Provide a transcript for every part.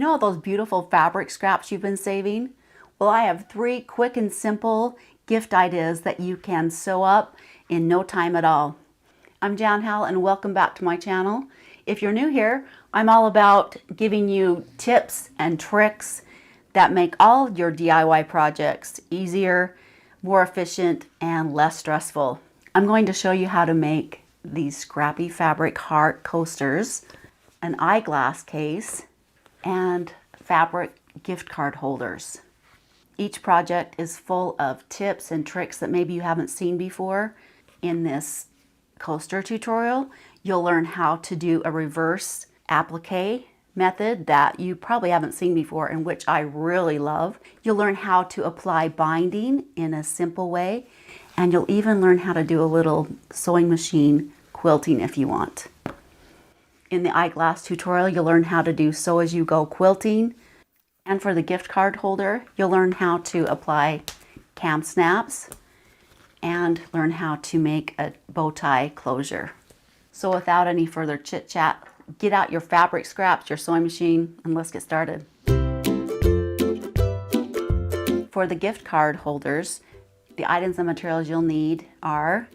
You know all those beautiful fabric scraps you've been saving? Well, I have 3 quick and simple gift ideas that you can sew up in no time at all. I'm Jan Hal and welcome back to my channel. If you're new here, I'm all about giving you tips and tricks that make all your DIY projects easier, more efficient, and less stressful. I'm going to show you how to make these scrappy fabric heart coasters, an eyeglass case, and fabric gift card holders. Each project is full of tips and tricks that maybe you haven't seen before. In this coaster tutorial, you'll learn how to do a reverse applique method that you probably haven't seen before and which I really love. You'll learn how to apply binding in a simple way, and you'll even learn how to do a little sewing machine quilting if you want. In the eyeglass tutorial, you'll learn how to do Sew As You Go Quilting. And for the gift card holder, you'll learn how to apply cam snaps and learn how to make a bow tie closure. So without any further chit chat, get out your fabric scraps, your sewing machine, and let's get started. For the gift card holders, the items and materials you'll need are,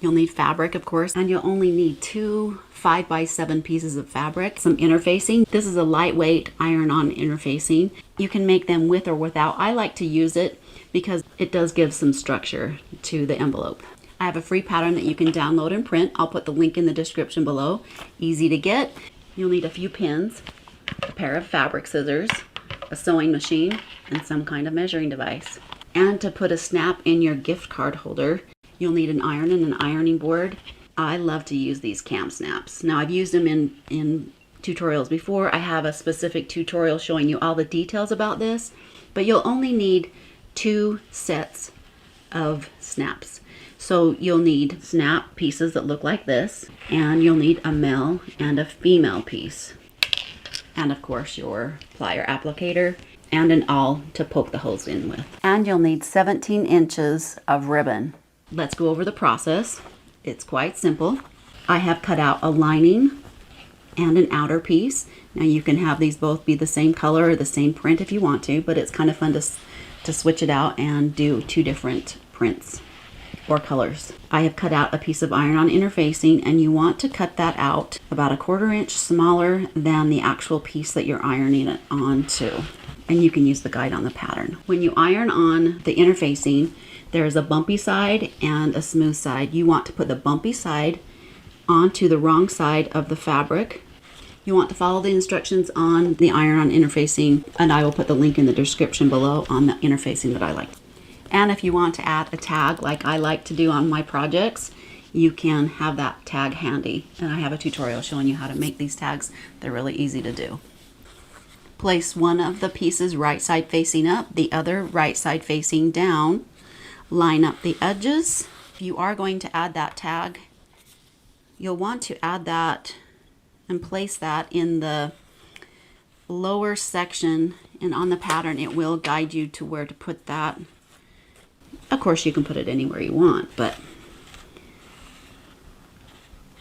you'll need fabric, of course, and you'll only need 2 5x7 pieces of fabric, some interfacing. This is a lightweight iron-on interfacing. You can make them with or without. I like to use it because it does give some structure to the envelope. I have a free pattern that you can download and print. I'll put the link in the description below. Easy to get. You'll need a few pins, a pair of fabric scissors, a sewing machine, and some kind of measuring device. And to put a snap in your gift card holder, you'll need an iron and an ironing board. I love to use these cam snaps. Now, I've used them in tutorials before. I have a specific tutorial showing you all the details about this, but you'll only need 2 sets of snaps. So you'll need snap pieces that look like this, and you'll need a male and a female piece. And of course your plier applicator and an awl to poke the holes in with. And you'll need 17 inches of ribbon. Let's go over the process. It's quite simple. I have cut out a lining and an outer piece. Now you can have these both be the same color or the same print if you want to, but it's kind of fun to switch it out and do 2 different prints or colors. I have cut out a piece of iron-on interfacing, and you want to cut that out about 1/4 inch smaller than the actual piece that you're ironing it onto. And you can use the guide on the pattern. When you iron on the interfacing, there's a bumpy side and a smooth side. You want to put the bumpy side onto the wrong side of the fabric. You want to follow the instructions on the iron-on interfacing, and I will put the link in the description below on the interfacing that I like. And if you want to add a tag like I like to do on my projects, you can have that tag handy. And I have a tutorial showing you how to make these tags. They're really easy to do. Place one of the pieces right side facing up, the other right side facing down. Line up the edges. If you are going to add that tag, you'll want to add that and place that in the lower section, and on the pattern it will guide you to where to put that. Of course you can put it anywhere you want, but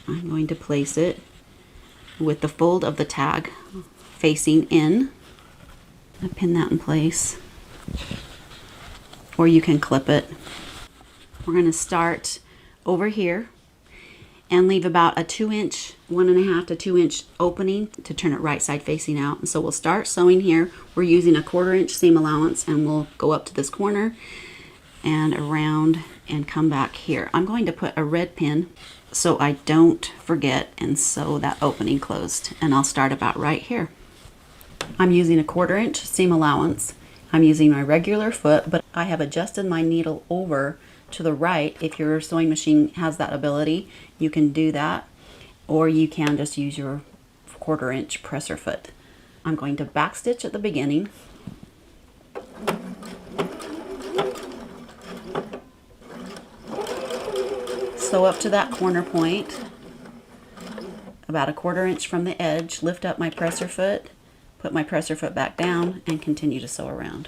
I'm going to place it with the fold of the tag facing in. I pin that in place, or you can clip it. We're going to start over here and leave about a 2 inch, 1.5 to 2 inch opening to turn it right side facing out. And so we'll start sewing here. We're using a 1/4 inch seam allowance, and we'll go up to this corner and around and come back here. I'm going to put a red pin so I don't forget and sew that opening closed, and I'll start about right here. I'm using a 1/4 inch seam allowance. I'm using my regular foot, but I have adjusted my needle over to the right. If your sewing machine has that ability, you can do that, or you can just use your 1/4 inch presser foot. I'm going to back stitch at the beginning. Sew up to that corner point, about 1/4 inch from the edge, lift up my presser foot, put my presser foot back down, and continue to sew around.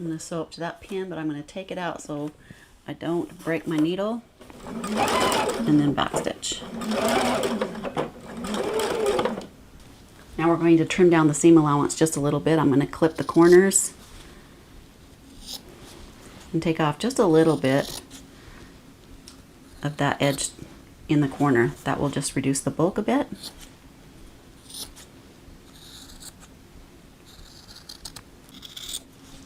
going to sew up to that pin, but I'm going to take it out so I don't break my needle, and then backstitch. Now we're going to trim down the seam allowance just a little bit. I'm going to clip the corners and take off just a little bit of that edge in the corner. That will just reduce the bulk a bit.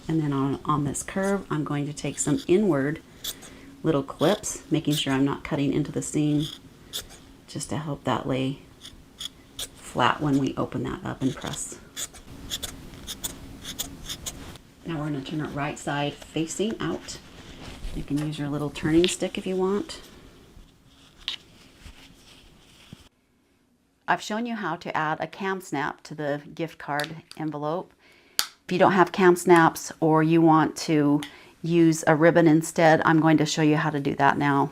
And then on this curve, I'm going to take some inward little clips, making sure I'm not cutting into the seam, just to help that lay flat when we open that up and press. Now we're going to turn it right side facing out. You can use your little turning stick if you want. I've shown you how to add a cam snap to the gift card envelope. If you don't have cam snaps or you want to use a ribbon instead, I'm going to show you how to do that now.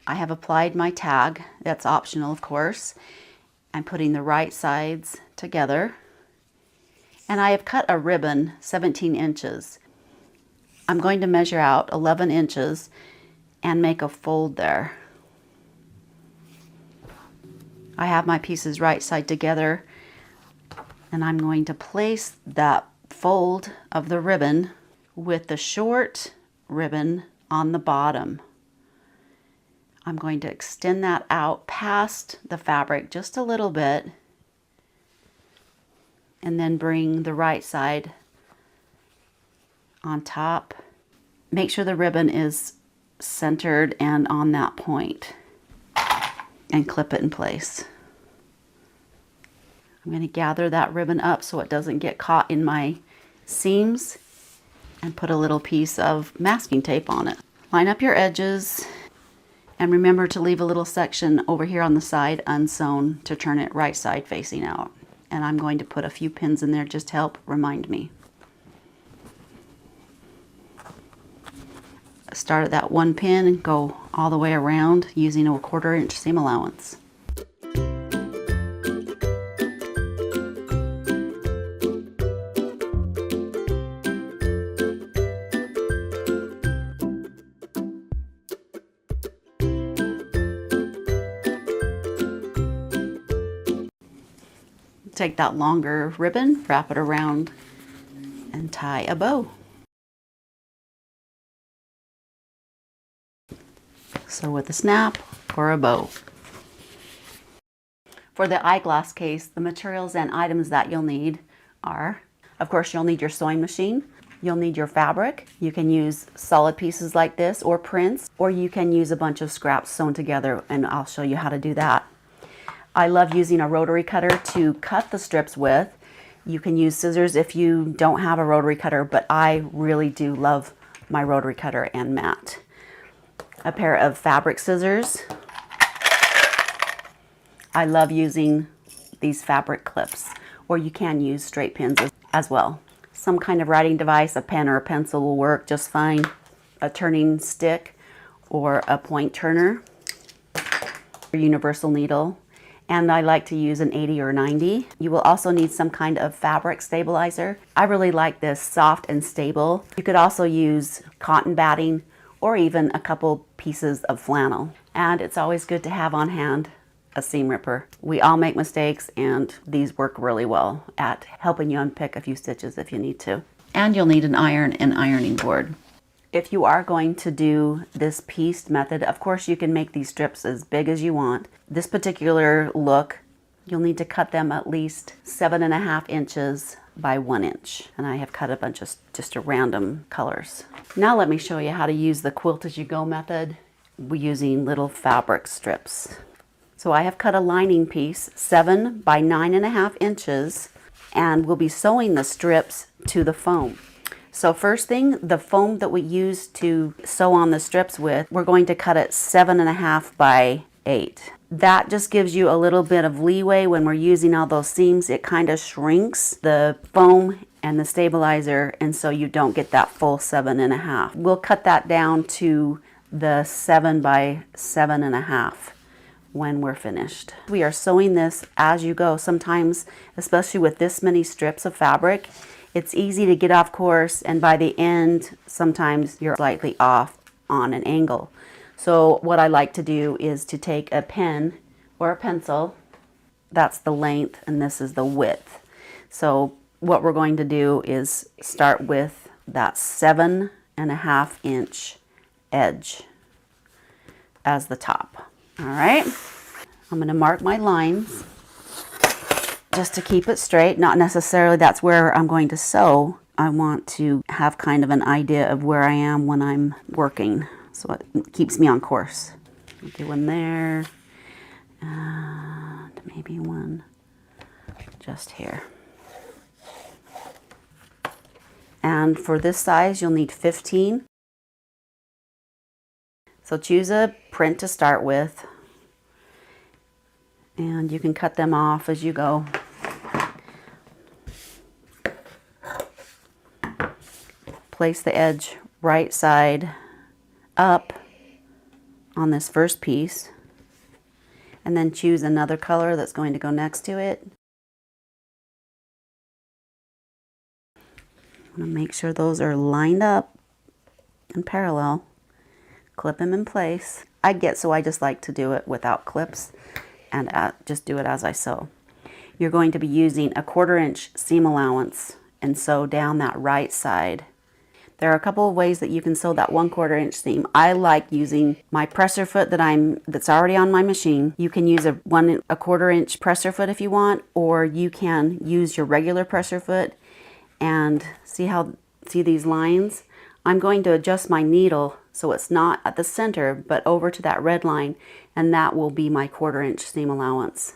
I have applied my tag. That's optional, of course. I'm putting the right sides together. And I have cut a ribbon 17 inches. I'm going to measure out 11 inches and make a fold there. I have my pieces right side together, and I'm going to place that fold of the ribbon with the short ribbon on the bottom. I'm going to extend that out past the fabric just a little bit, and then bring the right side on top. Make sure the ribbon is centered and on that point, and clip it in place. I'm going to gather that ribbon up so it doesn't get caught in my seams, and put a little piece of masking tape on it. Line up your edges, and remember to leave a little section over here on the side unsewn to turn it right side facing out. And I'm going to put a few pins in there just to help remind me. Start at that one pin and go all the way around using a 1/4 inch seam allowance. Take that longer ribbon, wrap it around, and tie a bow. So with a snap or a bow. For the eyeglass case, the materials and items that you'll need are, of course, you'll need your sewing machine. You'll need your fabric. You can use solid pieces like this or prints, or you can use a bunch of scraps sewn together, and I'll show you how to do that. I love using a rotary cutter to cut the strips with. You can use scissors if you don't have a rotary cutter, but I really do love my rotary cutter and mat. A pair of fabric scissors. I love using these fabric clips, or you can use straight pins as well. Some kind of writing device, a pen or a pencil will work just fine. A turning stick or a point turner, a universal needle. And I like to use an 80 or 90. You will also need some kind of fabric stabilizer. I really like this, soft and stable. You could also use cotton batting or even a couple pieces of flannel. And it's always good to have on hand a seam ripper. We all make mistakes, and these work really well at helping you unpick a few stitches if you need to. And you'll need an iron and ironing board. If you are going to do this pieced method, of course you can make these strips as big as you want. This particular look, you'll need to cut them at least 7.5 inches by 1 inch. And I have cut a bunch of just random colors. Now let me show you how to use the Quilt As You Go method using little fabric strips. So I have cut a lining piece 7 by 9.5 inches, and we'll be sewing the strips to the foam. So first thing, the foam that we use to sew on the strips with, we're going to cut it 7.5 by 8. That just gives you a little bit of leeway when we're using all those seams. It kind of shrinks the foam and the stabilizer, and so you don't get that full 7.5. We'll cut that down to the 7 by 7.5 when we're finished. We are sewing this as you go. Sometimes, especially with this many strips of fabric, It's easy to get off course, and by the end, sometimes you're slightly off on an angle. So what I like to do is to take a pen or a pencil. That's the length and this is the width. So what we're going to do is start with that 7.5 inch edge as the top. All right, I'm going to mark my lines just to keep it straight. Not necessarily that's where I'm going to sew. I want to have kind of an idea of where I am when I'm working, so it keeps me on course. I'll do one there, and maybe one just here. And for this size, you'll need 15. So choose a print to start with, and you can cut them off as you go. Place the edge right side up on this first piece, and then choose another color that's going to go next to it. I'm going to make sure those are lined up and parallel. Clip them in place. I just like to do it without clips and just do it as I sew. You're going to be using a 1/4 inch seam allowance and sew down that right side. There are a couple of ways that you can sew that 1/4 inch seam. I like using my presser foot that's already on my machine. You can use a 1/4 inch presser foot if you want, or you can use your regular presser foot. And see these lines? I'm going to adjust my needle so it's not at the center, but over to that red line, and that will be my 1/4 inch seam allowance.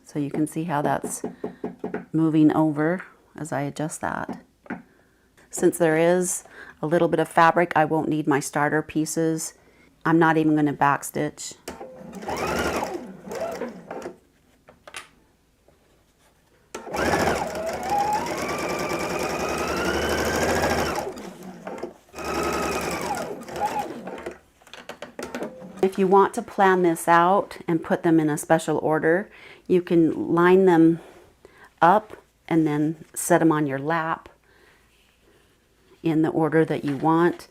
So you can see how that's moving over as I adjust that. Since there is a little bit of fabric, I won't need my starter pieces. I'm not even going to backstitch. If you want to plan this out and put them in a special order, you can line them up and then set them on your lap in the order that you want.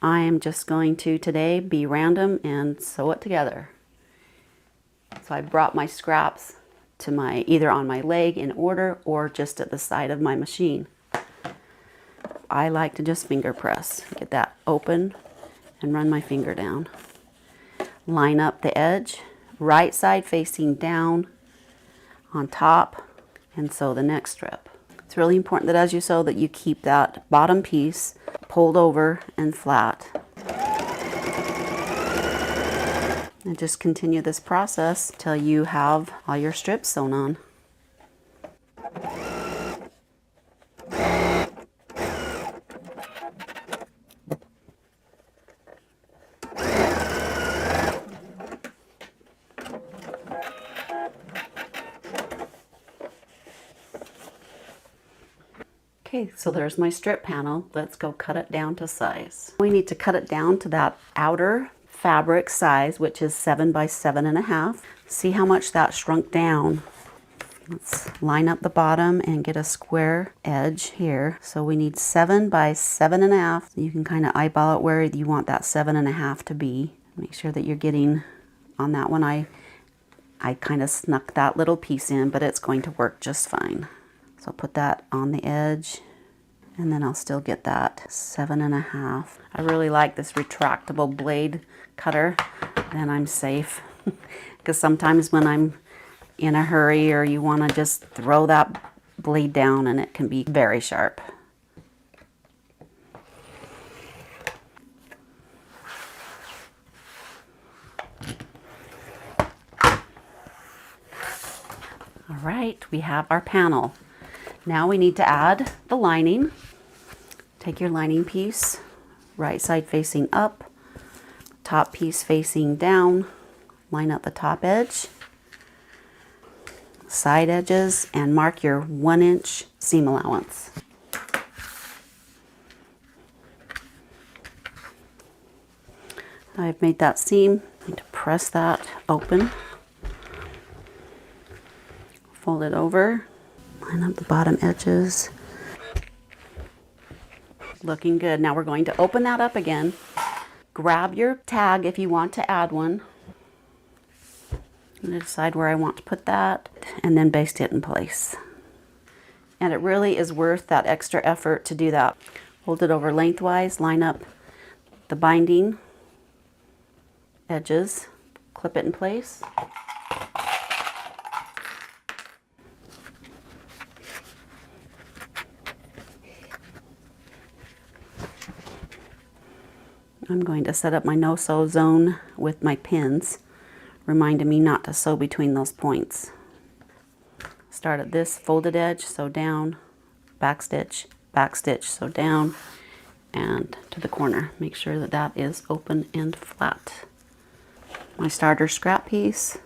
I am just going to today be random and sew it together. So I brought my scraps to either on my leg in order or just at the side of my machine. I like to just finger press, get that open and run my finger down. Line up the edge, right side facing down on top, and sew the next strip. It's really important that as you sew that you keep that bottom piece pulled over and flat. And just continue this process till you have all your strips sewn on. Okay, so there's my strip panel. Let's go cut it down to size. We need to cut it down to that outer fabric size, which is 7 by 7.5. See how much that shrunk down. Let's line up the bottom and get a square edge here. So we need 7 by 7.5. You can kind of eyeball it where you want that 7.5 to be. Make sure that you're getting on that one. I kind of snuck that little piece in, but it's going to work just fine. So I'll put that on the edge, and then I'll still get that 7.5. I really like this retractable blade cutter, then I'm safe. Because sometimes when I'm in a hurry or you want to just throw that blade down, and it can be very sharp. All right, we have our panel. Now we need to add the lining. Take your lining piece, right side facing up, top piece facing down, line up the top edge, side edges, and mark your 1 inch seam allowance. I've made that seam. I need to press that open, fold it over, line up the bottom edges, Looking good. Now we're going to open that up again. Grab your tag if you want to add one. I'm going to decide where I want to put that and then baste it in place. And it really is worth that extra effort to do that. Hold it over lengthwise, line up the binding edges, clip it in place. I'm going to set up my no-sew zone with my pins, reminding me not to sew between those points. Start at this folded edge, sew down, back stitch, sew down, and to the corner. Make sure that that is open and flat. My starter scrap piece.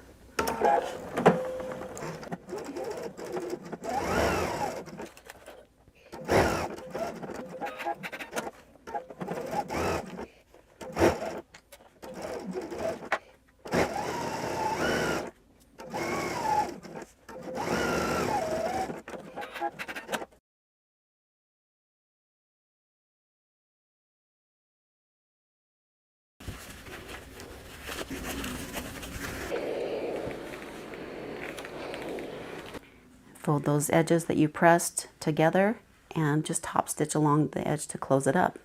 Fold those edges that you pressed together and just top stitch along the edge to close it up.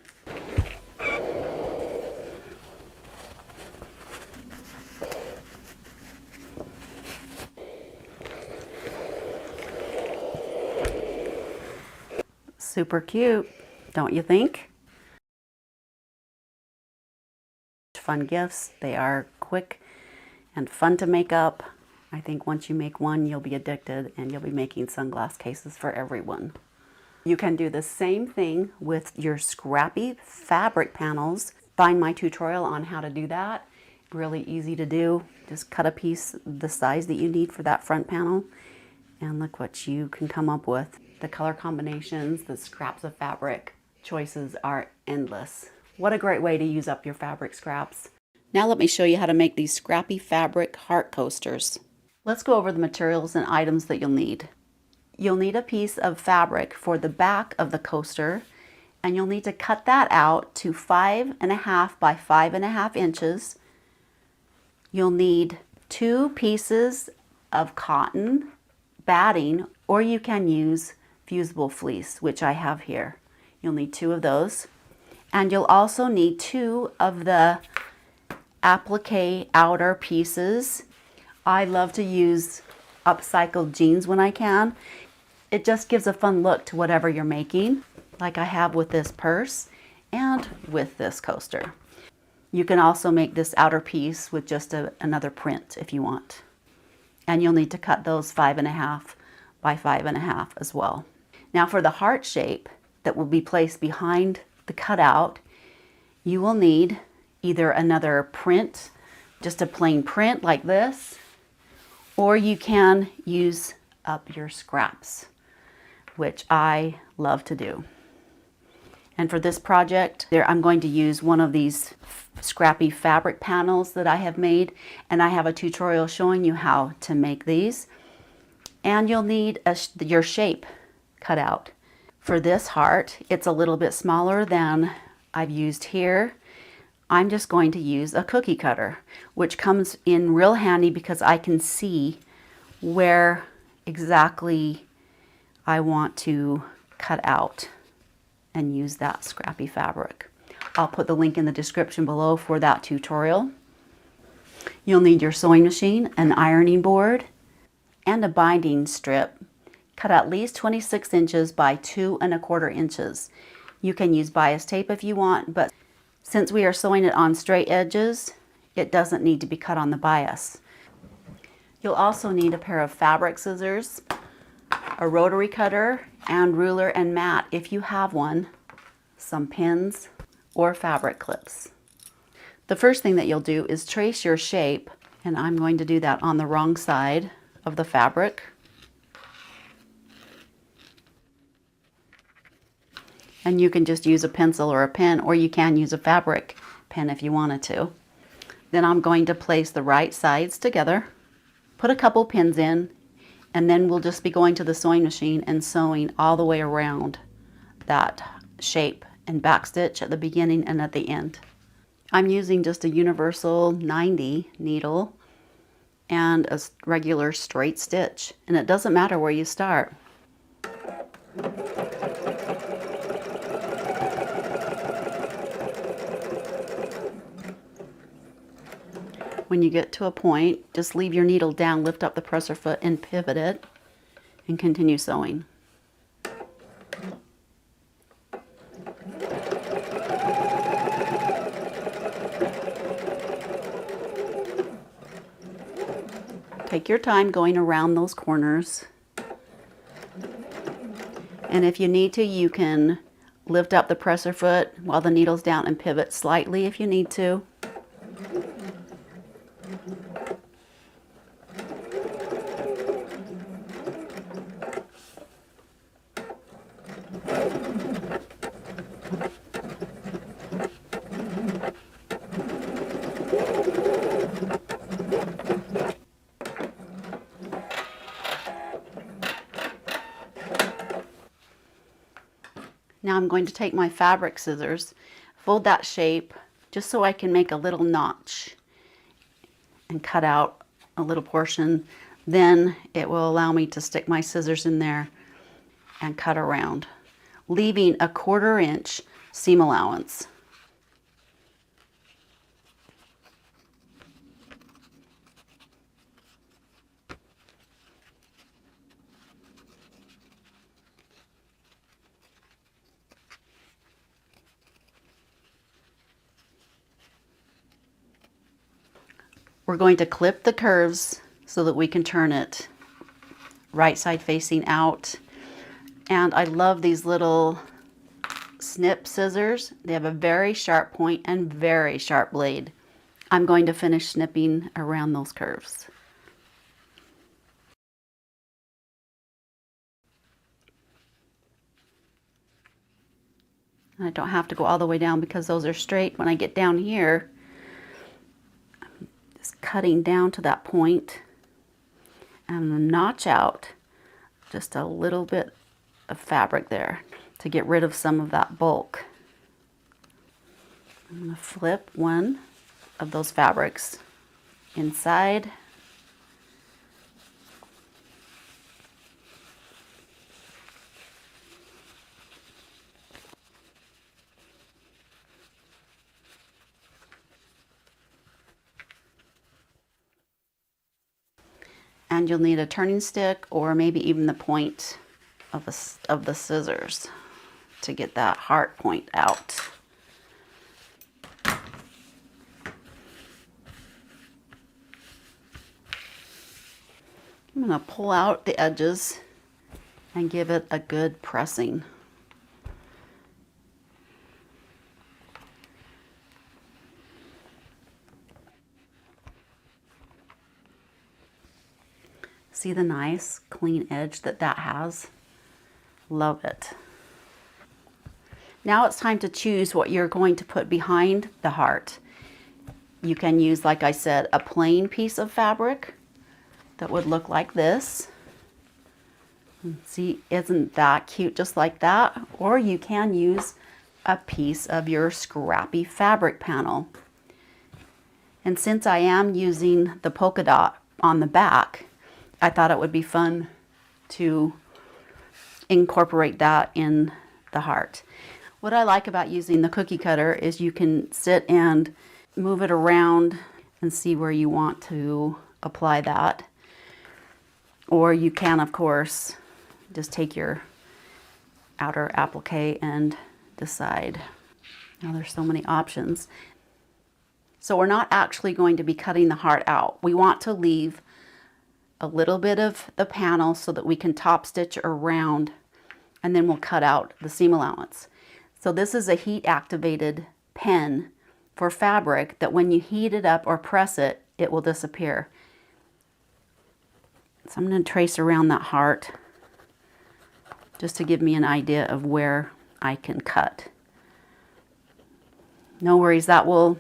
Super cute, don't you think? Fun gifts. They are quick and fun to make up. I think once you make one, you'll be addicted and you'll be making sunglass cases for everyone. You can do the same thing with your Scrappy fabric panels. Find my tutorial on how to do that. Really easy to do. Just cut a piece the size that you need for that front panel and look what you can come up with. The color combinations, the scraps of fabric choices are endless. What a great way to use up your fabric scraps. Now let me show you how to make these Scrappy fabric heart coasters. Let's go over the materials and items that you'll need. You'll need a piece of fabric for the back of the coaster, and you'll need to cut that out to 5.5 by 5.5 inches. You'll need 2 pieces of cotton batting, or you can use fusible fleece, which I have here. You'll need 2 of those. And you'll also need 2 of the applique outer pieces. I love to use upcycled jeans when I can. It just gives a fun look to whatever you're making, like I have with this purse and with this coaster. You can also make this outer piece with just another print if you want. And you'll need to cut those 5.5 by 5.5 as well. Now for the heart shape that will be placed behind the cutout, you will need either another print, just a plain print like this, or you can use up your scraps, which I love to do. And for this project, I'm going to use one of these Scrappy fabric panels that I have made, and I have a tutorial showing you how to make these. And you'll need your shape cut out. For this heart, it's a little bit smaller than I've used here. I'm just going to use a cookie cutter, which comes in real handy because I can see where exactly I want to cut out and use that Scrappy fabric. I'll put the link in the description below for that tutorial. You'll need your sewing machine, an ironing board, and a binding strip. Cut at least 26 inches by 2.25 inches. You can use bias tape if you want, but since we are sewing it on straight edges, it doesn't need to be cut on the bias. You'll also need a pair of fabric scissors, a rotary cutter, and ruler and mat if you have one, some pins, or fabric clips. The first thing that you'll do is trace your shape, and I'm going to do that on the wrong side of the fabric. And you can just use a pencil or a pen, or you can use a fabric pen if you wanted to. Then I'm going to place the right sides together, put a couple pins in, and then we'll just be going to the sewing machine and sewing all the way around that shape and backstitch at the beginning and at the end. I'm using just a universal 90 needle and a regular straight stitch, and it doesn't matter where you start. When you get to a point, just leave your needle down, lift up the presser foot and pivot it, and continue sewing. Take your time going around those corners. And if you need to, you can lift up the presser foot while the needle's down and pivot slightly if you need to. Now I'm going to take my fabric scissors, fold that shape just so I can make a little notch and cut out a little portion. Then it will allow me to stick my scissors in there and cut around, leaving a 1/4 inch seam allowance. We're going to clip the curves so that we can turn it right side facing out. And I love these little snip scissors. They have a very sharp point and very sharp blade. I'm going to finish snipping around those curves. I don't have to go all the way down because those are straight. When I get down here, cutting down to that point and notch out just a little bit of fabric there to get rid of some of that bulk. I'm going to flip one of those fabrics inside. And you'll need a turning stick or maybe even the point of the scissors to get that heart point out. I'm going to pull out the edges and give it a good pressing. See the nice clean edge that has? Love it. Now it's time to choose what you're going to put behind the heart. You can use, like I said, a plain piece of fabric that would look like this. See, isn't that cute just like that? Or you can use a piece of your Scrappy fabric panel. And since I am using the polka dot on the back, I thought it would be fun to incorporate that in the heart. What I like about using the cookie cutter is you can sit and move it around and see where you want to apply that. Or you can, of course, just take your outer applique and decide. Now there's so many options. So we're not actually going to be cutting the heart out. We want to leave a little bit of the panel so that we can top stitch around, and then we'll cut out the seam allowance. So this is a heat activated pen for fabric that when you heat it up or press it, it will disappear. So I'm going to trace around that heart just to give me an idea of where I can cut. No worries, that will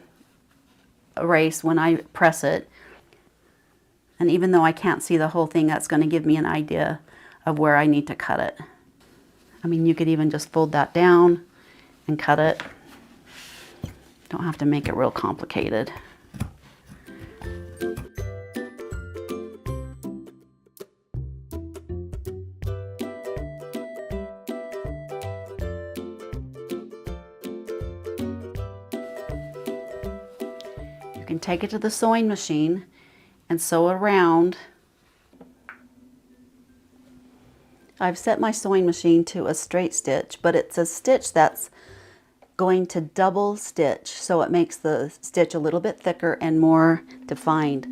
erase when I press it. And even though I can't see the whole thing, that's going to give me an idea of where I need to cut it. I mean, you could even just fold that down and cut it. Don't have to make it real complicated. You can take it to the sewing machine and sew around. I've set my sewing machine to a straight stitch, but it's a stitch that's going to double stitch, so it makes the stitch a little bit thicker and more defined.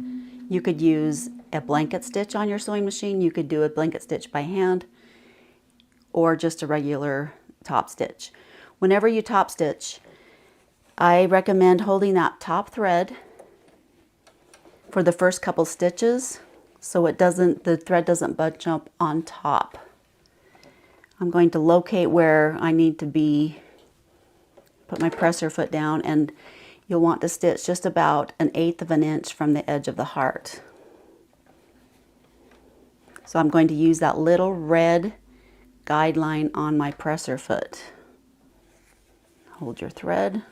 You could use a blanket stitch on your sewing machine. You could do a blanket stitch by hand or just a regular top stitch. Whenever you top stitch, I recommend holding that top thread for the first couple stitches so the thread doesn't bunch up on top. I'm going to locate where I need to be, put my presser foot down, and you'll want to stitch just about 1/8 of an inch from the edge of the heart. So I'm going to use that little red guideline on my presser foot. Hold your thread.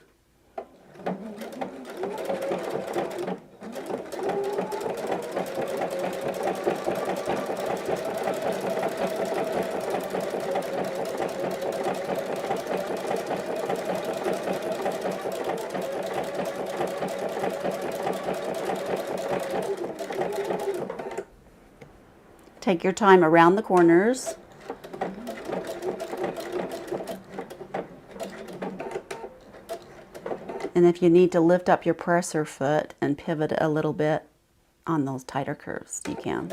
Take your time around the corners. And if you need to lift up your presser foot and pivot a little bit on those tighter curves, you can.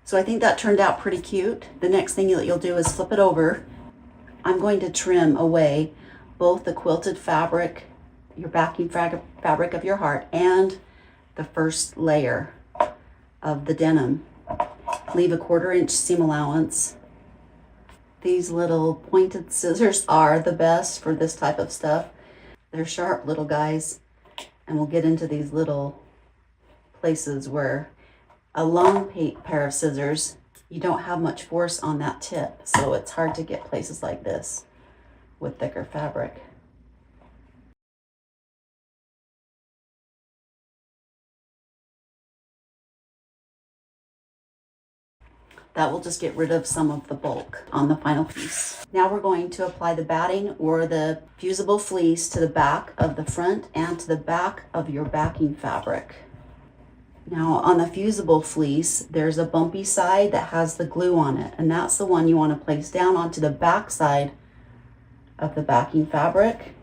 So I think that turned out pretty cute. The next thing you'll do is flip it over. I'm going to trim away both the quilted fabric, your backing fabric of your heart, and the first layer of the denim. Leave a 1/4 inch seam allowance. These little pointed scissors are the best for this type of stuff. They're sharp little guys, and we'll get into these little places where a long pair of scissors, you don't have much force on that tip, so it's hard to get places like this with thicker fabric. That will just get rid of some of the bulk on the final piece. Now we're going to apply the batting or the fusible fleece to the back of the front and to the back of your backing fabric. Now on the fusible fleece, there's a bumpy side that has the glue on it, and that's the one you want to place down onto the back side of the backing fabric.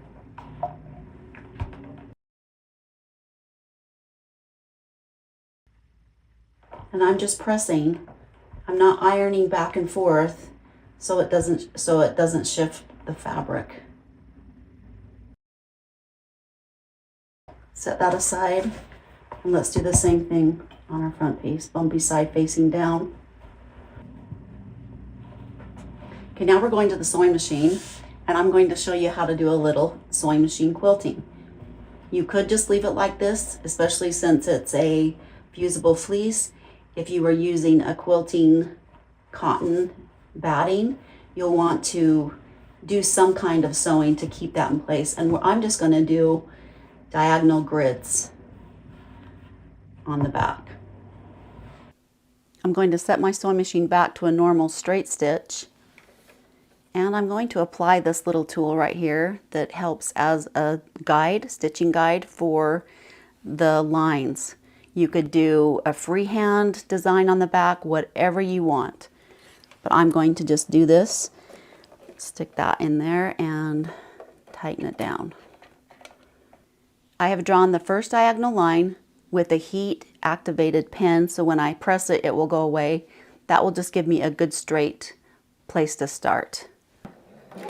And I'm just pressing. I'm not ironing back and forth so it doesn't shift the fabric. Set that aside. And let's do the same thing on our front piece, bumpy side facing down. Okay, now we're going to the sewing machine, and I'm going to show you how to do a little sewing machine quilting. You could just leave it like this, especially since it's a fusible fleece. If you were using a quilting cotton batting, you'll want to do some kind of sewing to keep that in place. And I'm just going to do diagonal grids on the back. I'm going to set my sewing machine back to a normal straight stitch, and I'm going to apply this little tool right here that helps as a guide, stitching guide for the lines. You could do a freehand design on the back, whatever you want, but I'm going to just do this, stick that in there and tighten it down. I have drawn the first diagonal line with a heat activated pen, so when I press it, it will go away. That will just give me a good straight place to start. I'm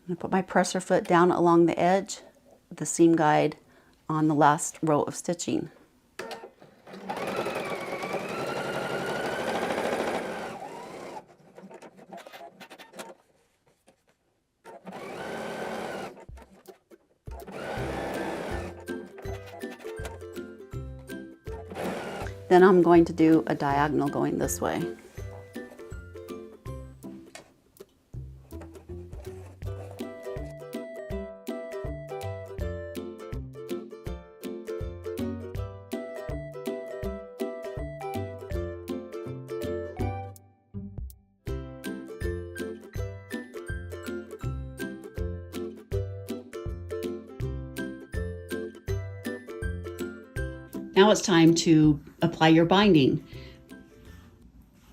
going to put my presser foot down along the edge of the seam guide on the last row of stitching. Then I'm going to do a diagonal going this way. Now it's time to apply your binding.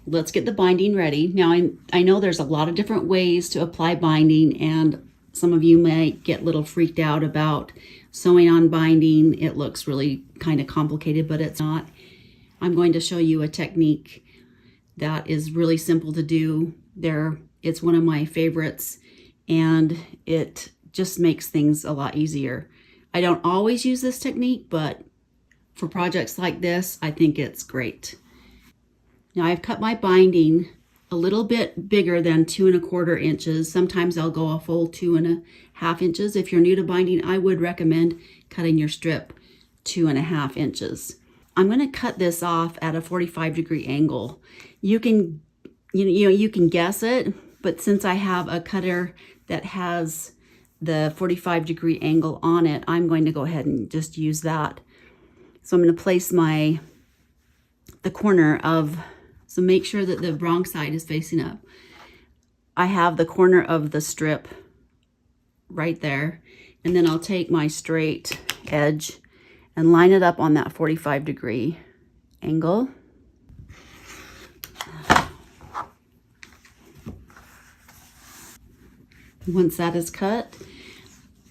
Let's get the binding ready. Now I know there's a lot of different ways to apply binding, and some of you might get a little freaked out about sewing on binding. It looks really kind of complicated, but it's not. I'm going to show you a technique that is really simple to do. It's one of my favorites, and it just makes things a lot easier. I don't always use this technique, but for projects like this, I think it's great. Now I've cut my binding a little bit bigger than 2 1/4 inches. Sometimes I'll go a full 2 1/2 inches. If you're new to binding, I would recommend cutting your strip 2 1/2 inches. I'm going to cut this off at a 45-degree angle. You can guess it, but since I have a cutter that has the 45-degree angle on it, I'm going to go ahead and just use that. So I'm going to place the corner of, so make sure that the wrong side is facing up. I have the corner of the strip right there, and then I'll take my straight edge and line it up on that 45-degree angle. Once that is cut,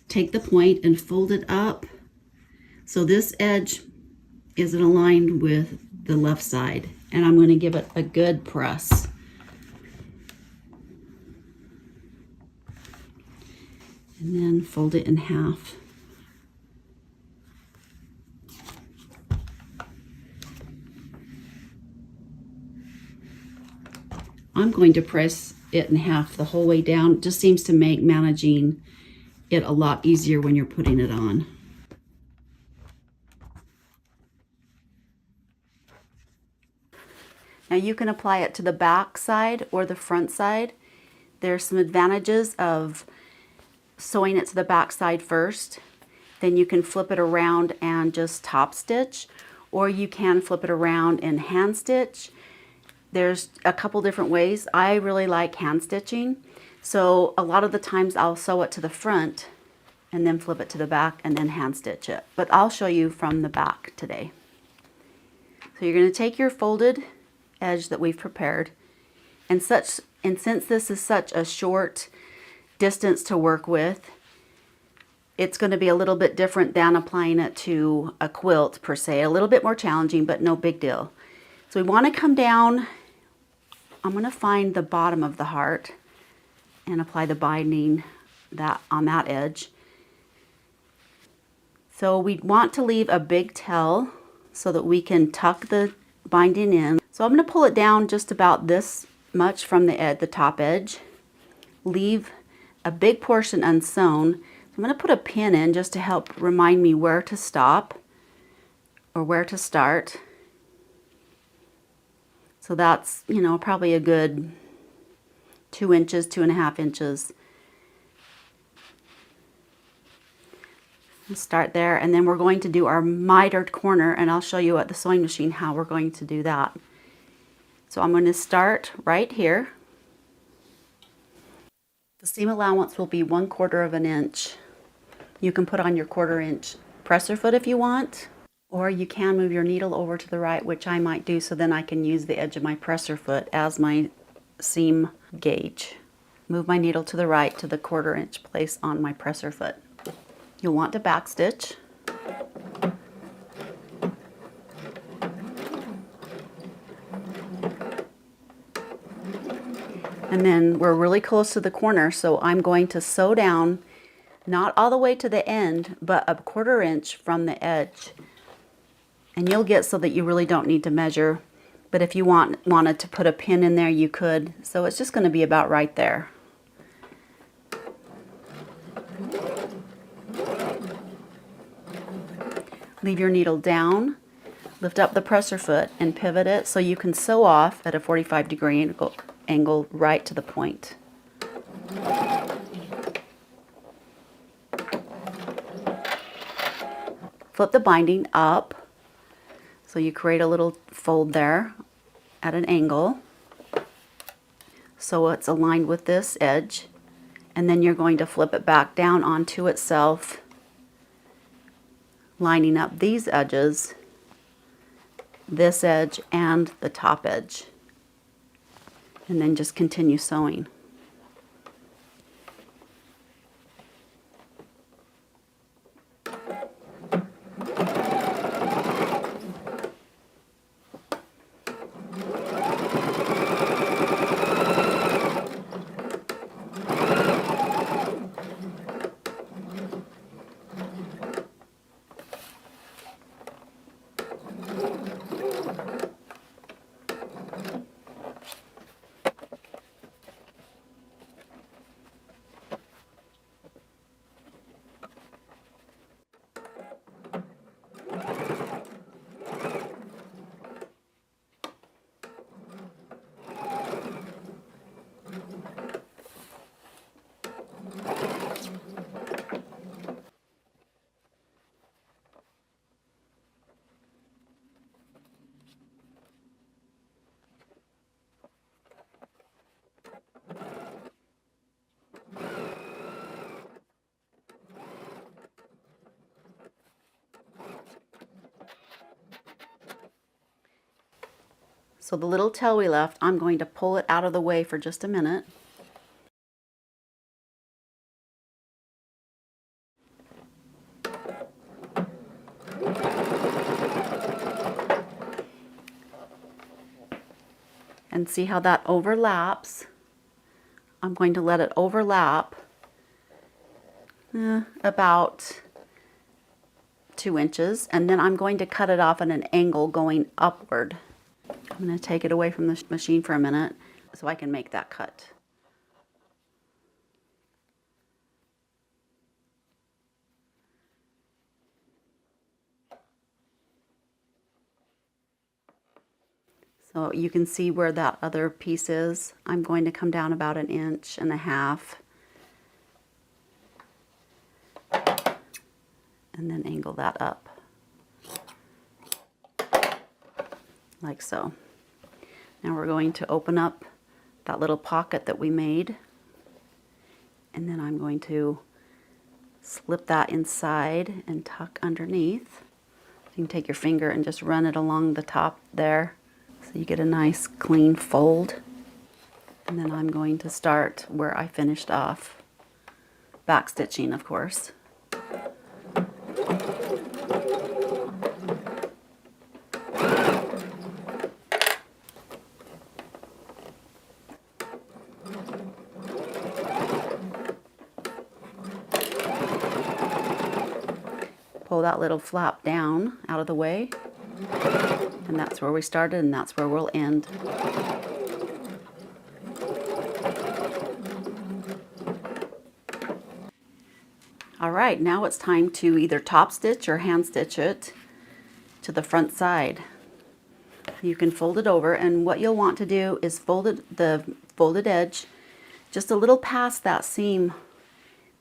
take the point and fold it up so this edge isn't aligned with the left side, and I'm going to give it a good press. And then fold it in half. I'm going to press it in half the whole way down. It just seems to make managing it a lot easier when you're putting it on. Now you can apply it to the back side or the front side. There's some advantages of sewing it to the back side first. Then you can flip it around and just top stitch, or you can flip it around and hand stitch. There's a couple different ways. I really like hand stitching, so a lot of the times I'll sew it to the front and then flip it to the back and then hand stitch it. But I'll show you from the back today. So you're going to take your folded edge that we've prepared, and since this is such a short distance to work with, it's going to be a little bit different than applying it to a quilt per se. A little bit more challenging, but no big deal. So we want to come down. I'm going to find the bottom of the heart and apply the binding on that edge. So we want to leave a big tail so that we can tuck the binding in. So I'm going to pull it down just about this much from the top edge. Leave a big portion unsewn. I'm going to put a pin in just to help remind me where to stop or where to start. So that's, probably a good 2 inches, 2 1/2 inches. Start there, and then we're going to do our mitered corner, and I'll show you at the sewing machine how we're going to do that. So I'm going to start right here. The seam allowance will be 1/4 of an inch. You can put on your 1/4 inch presser foot if you want. Or you can move your needle over to the right, which I might do, so then I can use the edge of my presser foot as my seam gauge. Move my needle to the right to the 1/4 inch place on my presser foot. You'll want to backstitch. And then we're really close to the corner, so I'm going to sew down, not all the way to the end, but a 1/4 inch from the edge. And you'll get so that you really don't need to measure, but if you wanted to put a pin in there, you could. So it's just going to be about right there. Leave your needle down, lift up the presser foot and pivot it so you can sew off at a 45-degree angle right to the point. Flip the binding up so you create a little fold there at an angle so it's aligned with this edge, and then you're going to flip it back down onto itself, lining up these edges, this edge and the top edge, and then just continue sewing. So the little tail we left, I'm going to pull it out of the way for just a minute. And see how that overlaps? I'm going to let it overlap about 2 inches, and then I'm going to cut it off at an angle going upward. I'm going to take it away from the machine for a minute so I can make that cut. So you can see where that other piece is. I'm going to come down about 1.5 inches and then angle that up like so. Now we're going to open up that little pocket that we made, and then I'm going to slip that inside and tuck underneath. You can take your finger and just run it along the top there so you get a nice clean fold. And then I'm going to start where I finished off, back stitching, of course. Pull that little flap down out of the way, and that's where we started, and that's where we'll end. All right, now it's time to either top stitch or hand stitch it to the front side. You can fold it over, and what you'll want to do is fold the folded edge just a little past that seam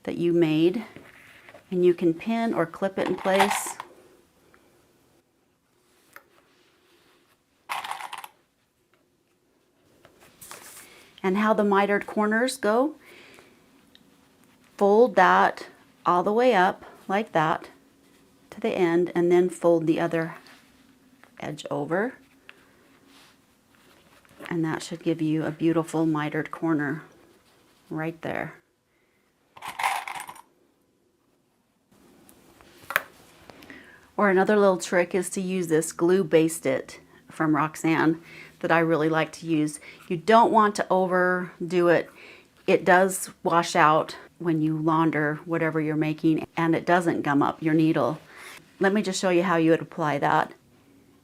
that you made, and you can pin or clip it in place. And how the mitered corners go, fold that all the way up like that to the end and then fold the other edge over. And that should give you a beautiful mitered corner right there. Or another little trick is to use this glue Baste It from Roxanne that I really like to use. You don't want to overdo it. It does wash out when you launder whatever you're making, and it doesn't gum up your needle. Let me just show you how you would apply that.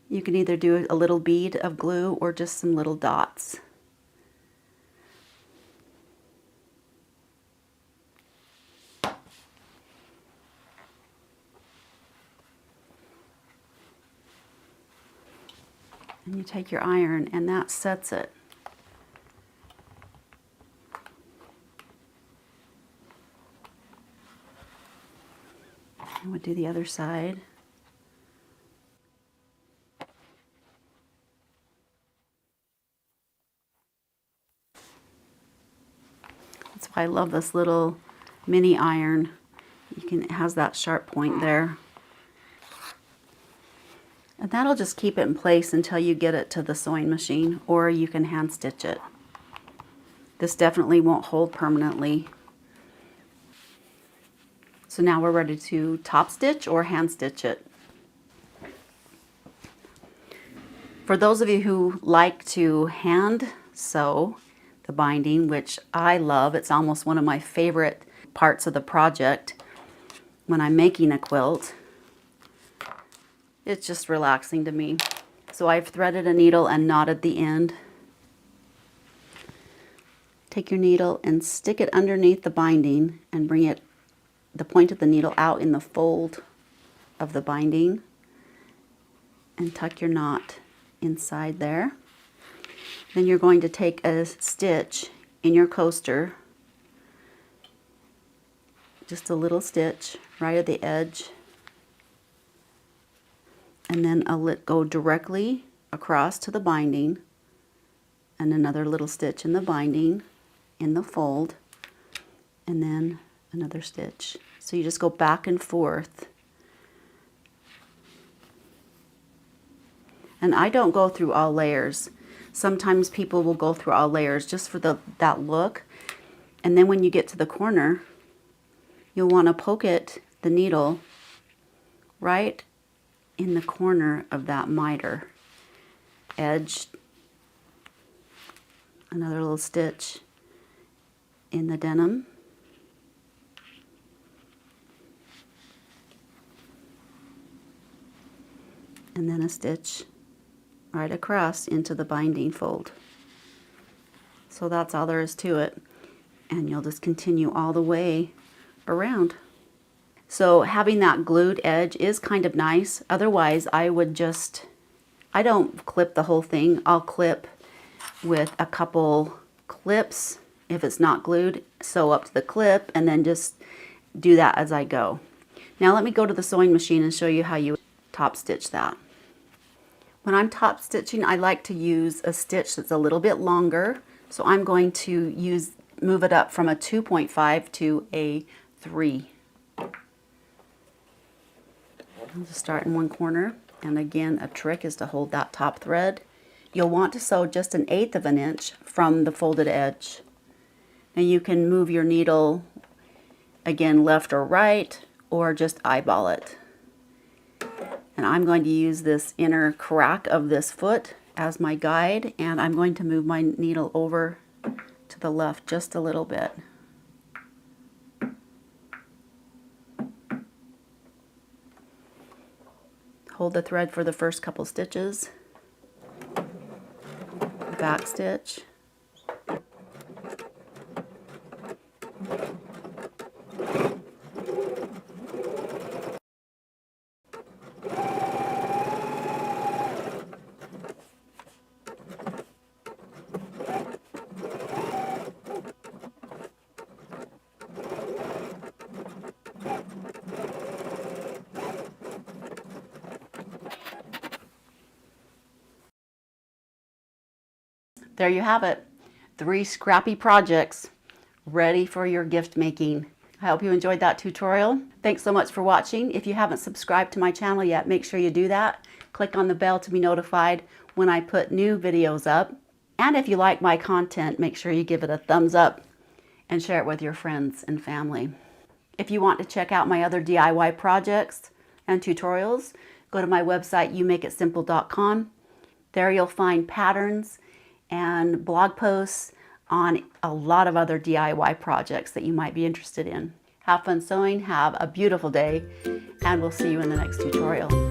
You can either do a little bead of glue or just some little dots. And you take your iron and that sets it. And we'll do the other side. That's why I love this little mini iron. It has that sharp point there. And that'll just keep it in place until you get it to the sewing machine, or you can hand stitch it. This definitely won't hold permanently. So now we're ready to top stitch or hand stitch it. For those of you who like to hand sew the binding, which I love, it's almost one of my favorite parts of the project when I'm making a quilt. It's just relaxing to me. So I've threaded a needle and knotted the end. Take your needle and stick it underneath the binding and bring the point of the needle out in the fold of the binding and tuck your knot inside there. Then you're going to take a stitch in your coaster, just a little stitch right at the edge, and then go directly across to the binding, and another little stitch in the binding in the fold, and then another stitch. So you just go back and forth. And I don't go through all layers. Sometimes people will go through all layers just for that look. And then when you get to the corner, you'll want to poke the needle right in the corner of that miter edge. Another little stitch in the denim. And then a stitch right across into the binding fold. So that's all there is to it. And you'll just continue all the way around. So having that glued edge is kind of nice. Otherwise, I don't clip the whole thing. I'll clip with a couple clips. If it's not glued, sew up to the clip and then just do that as I go. Now let me go to the sewing machine and show you how you top stitch that. When I'm top stitching, I like to use a stitch that's a little bit longer. So I'm going to move it up from a 2.5 to a 3. I'll just start in one corner, and again, a trick is to hold that top thread. You'll want to sew just 1/8 of an inch from the folded edge. Now you can move your needle again left or right, or just eyeball it. And I'm going to use this inner crack of this foot as my guide, and I'm going to move my needle over to the left just a little bit. Hold the thread for the first couple stitches, back stitch, there you have it. 3 scrappy projects ready for your gift making. I hope you enjoyed that tutorial. Thanks so much for watching. If you haven't subscribed to my channel yet, make sure you do that. Click on the bell to be notified when I put new videos up. And if you like my content, make sure you give it a thumbs up and share it with your friends and family. If you want to check out my other DIY projects and tutorials, go to my website, YouMakeItSimple.com. There you'll find patterns and blog posts on a lot of other DIY projects that you might be interested in. Have fun sewing, have a beautiful day, and we'll see you in the next tutorial.